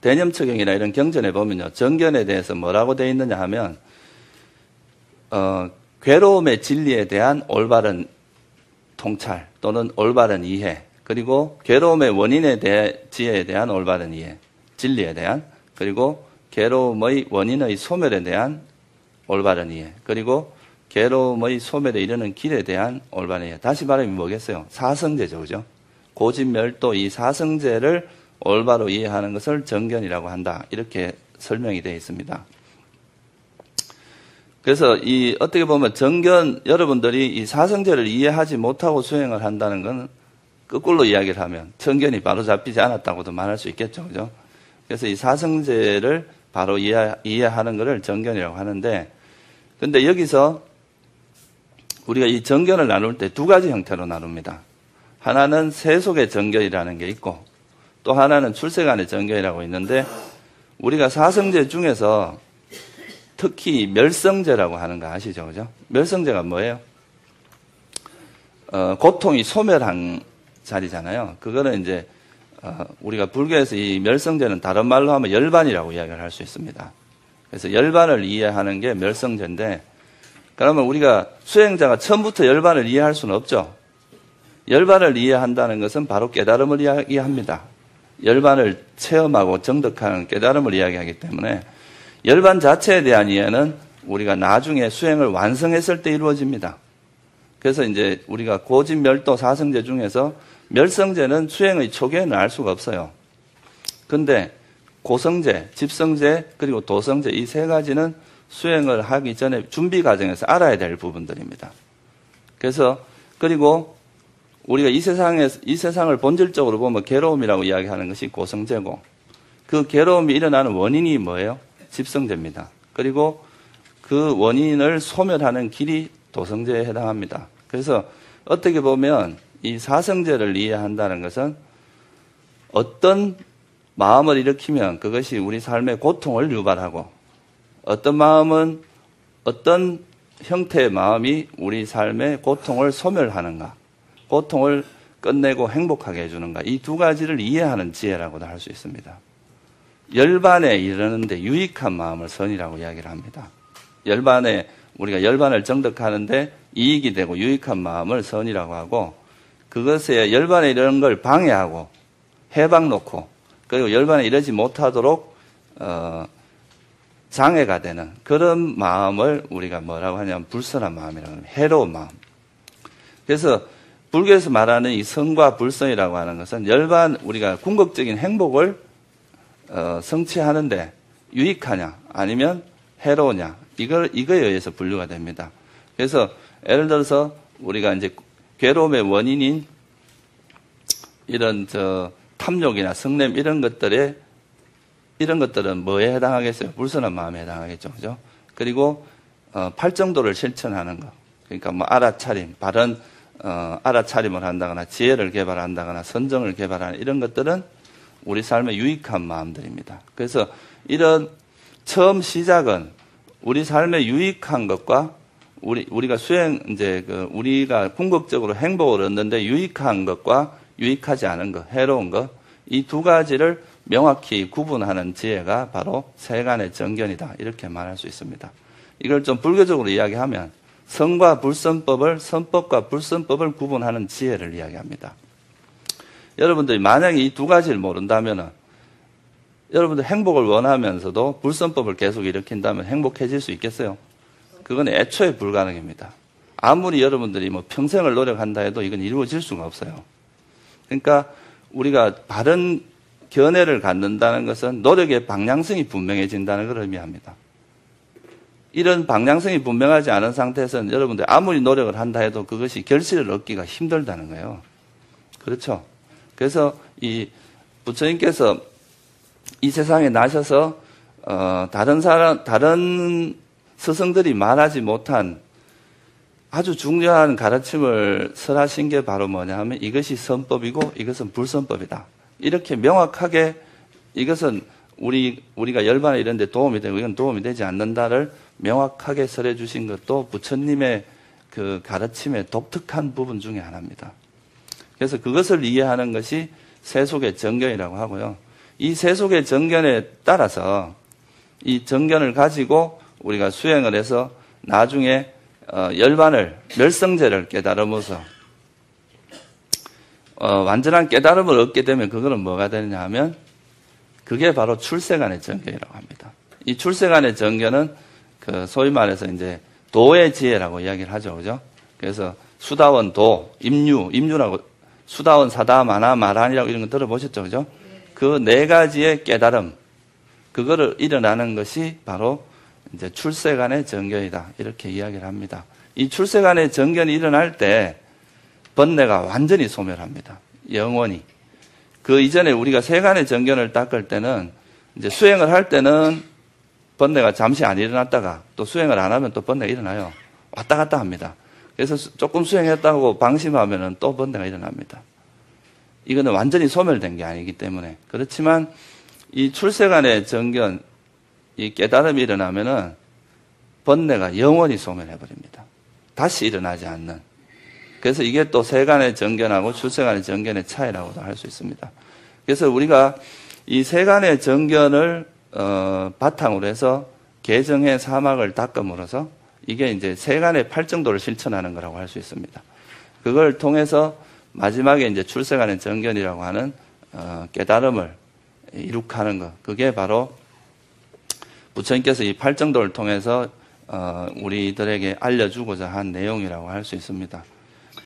대념처경이나 이런 경전에 보면요. 정견에 대해서 뭐라고 되어 있느냐 하면, 괴로움의 진리에 대한 올바른 통찰 또는 올바른 이해, 그리고 괴로움의 원인에 지혜에 대한 올바른 이해, 진리에 대한, 그리고 괴로움의 원인의 소멸에 대한 올바른 이해, 그리고 괴로움의 소멸에 이르는 길에 대한 올바른 이해. 다시 말하면 뭐겠어요? 사성제죠, 그죠? 고진멸도 이 사성제를 올바로 이해하는 것을 정견이라고 한다. 이렇게 설명이 되어 있습니다. 그래서 어떻게 보면 정견, 여러분들이 이 사성제를 이해하지 못하고 수행을 한다는 건 거꾸로 이야기를 하면 정견이 바로 잡히지 않았다고도 말할 수 있겠죠, 그죠? 그래서 이 사성제를 바로 이해하는 것을 정견이라고 하는데, 근데 여기서 우리가 이 정견을 나눌 때 두 가지 형태로 나눕니다. 하나는 세속의 정견이라는 게 있고, 또 하나는 출세간의 정견이라고 있는데, 우리가 사성제 중에서 특히 멸성제라고 하는 거 아시죠, 그죠? 멸성제가 뭐예요? 고통이 소멸한 자리잖아요. 그거는 이제 우리가 불교에서 이 멸성제는 다른 말로 하면 열반이라고 이야기를 할 수 있습니다. 그래서 열반을 이해하는 게 멸성제인데, 그러면 우리가 수행자가 처음부터 열반을 이해할 수는 없죠. 열반을 이해한다는 것은 바로 깨달음을 이야기합니다. 열반을 체험하고 정득하는 깨달음을 이야기하기 때문에 열반 자체에 대한 이해는 우리가 나중에 수행을 완성했을 때 이루어집니다. 그래서 이제 우리가 고진멸도 사성제 중에서 멸성제는 수행의 초기에는 알 수가 없어요. 근데 고성제, 집성제, 그리고 도성제 이 세 가지는 수행을 하기 전에 준비 과정에서 알아야 될 부분들입니다. 그래서 그리고 우리가 이 세상을 본질적으로 보면 괴로움이라고 이야기하는 것이 고성제고, 그 괴로움이 일어나는 원인이 뭐예요? 집성제입니다. 그리고 그 원인을 소멸하는 길이 도성제에 해당합니다. 그래서 어떻게 보면 이 사성제를 이해한다는 것은 어떤 마음을 일으키면 그것이 우리 삶의 고통을 유발하고, 어떤 마음은 어떤 형태의 마음이 우리 삶의 고통을 소멸하는가, 고통을 끝내고 행복하게 해주는가, 이 두 가지를 이해하는 지혜라고도 할 수 있습니다. 열반에 이르는데 유익한 마음을 선이라고 이야기를 합니다. 우리가 열반을 정득하는데 이익이 되고 유익한 마음을 선이라고 하고, 그것에 열반에 이르는 걸 방해하고 해방 놓고, 그리고 열반에 이르지 못하도록 장애가 되는 그런 마음을 우리가 뭐라고 하냐면 불선한 마음이라고 합니다. 해로운 마음. 그래서 불교에서 말하는 이 선과 불선이라고 하는 것은 열반, 우리가 궁극적인 행복을 성취하는데 유익하냐 아니면 해로우냐, 이거에 의해서 분류가 됩니다. 그래서 예를 들어서 우리가 이제 괴로움의 원인인 이런 탐욕이나 성냄 이런 것들은 뭐에 해당하겠어요? 불선한 마음에 해당하겠죠, 그죠? 그리고 팔정도를 실천하는 거, 그러니까 뭐 알아차림, 바른 알아차림을 한다거나 지혜를 개발한다거나 선정을 개발하는 이런 것들은 우리 삶에 유익한 마음들입니다. 그래서 이런 처음 시작은 우리 삶에 유익한 것과 우리가 우리가 궁극적으로 행복을 얻는데 유익한 것과 유익하지 않은 것, 해로운 것, 이 두 가지를 명확히 구분하는 지혜가 바로 세간의 정견이다, 이렇게 말할 수 있습니다. 이걸 좀 불교적으로 이야기하면 선과 불선법을, 선법과 불선법을 구분하는 지혜를 이야기합니다. 여러분들이 만약에 이 두 가지를 모른다면 여러분들 행복을 원하면서도 불선법을 계속 일으킨다면 행복해질 수 있겠어요? 그건 애초에 불가능입니다. 아무리 여러분들이 뭐 평생을 노력한다 해도 이건 이루어질 수가 없어요. 그러니까 우리가 바른 견해를 갖는다는 것은 노력의 방향성이 분명해진다는 걸 의미합니다. 이런 방향성이 분명하지 않은 상태에서는 여러분들 아무리 노력을 한다 해도 그것이 결실을 얻기가 힘들다는 거예요. 그렇죠? 그래서 이 부처님께서 이 세상에 나셔서 다른 스승들이 말하지 못한 아주 중요한 가르침을 설하신 게 바로 뭐냐 하면 이것이 선법이고 이것은 불선법이다, 이렇게 명확하게 이것은 우리가 열반에 이런 데 도움이 되고 이건 도움이 되지 않는다를 명확하게 설해 주신 것도 부처님의 그 가르침의 독특한 부분 중에 하나입니다. 그래서 그것을 이해하는 것이 세속의 정견이라고 하고요. 이 세속의 정견에 따라서 이 정견을 가지고 우리가 수행을 해서 나중에 열반을 멸성제를 깨달음으로써 완전한 깨달음을 얻게 되면 그거는 뭐가 되느냐 하면 그게 바로 출세간의 정견이라고 합니다. 이 출세간의 정견은 그 소위 말해서 이제 도의 지혜라고 이야기를 하죠, 그죠? 그래서 수다원 도, 임유라고 수다원 사다 마나 마란이라고 이런 거 들어보셨죠, 그죠? 그 네 가지의 깨달음, 그거를 일어나는 것이 바로 이제 출세간의 정견이다 이렇게 이야기를 합니다. 이 출세간의 정견이 일어날 때 번뇌가 완전히 소멸합니다. 영원히. 그 이전에 우리가 세간의 정견을 닦을 때는 이제 수행을 할 때는 번뇌가 잠시 안 일어났다가 또 수행을 안 하면 또 번뇌가 일어나요. 왔다 갔다 합니다. 그래서 조금 수행했다고 방심하면 또 번뇌가 일어납니다. 이거는 완전히 소멸된 게 아니기 때문에. 그렇지만 이 출세간의 정견, 이 깨달음이 일어나면은 번뇌가 영원히 소멸해버립니다. 다시 일어나지 않는. 그래서 이게 또 세간의 정견하고 출세간의 정견의 차이라고도 할 수 있습니다. 그래서 우리가 이 세간의 정견을 바탕으로 해서 개정의 사막을 닦음으로써 이게 이제 세간의 팔정도를 실천하는 거라고 할 수 있습니다. 그걸 통해서 마지막에 이제 출세간의 정견이라고 하는 깨달음을 이룩하는 것. 그게 바로 부처님께서 이 팔정도를 통해서 우리들에게 알려주고자 한 내용이라고 할 수 있습니다.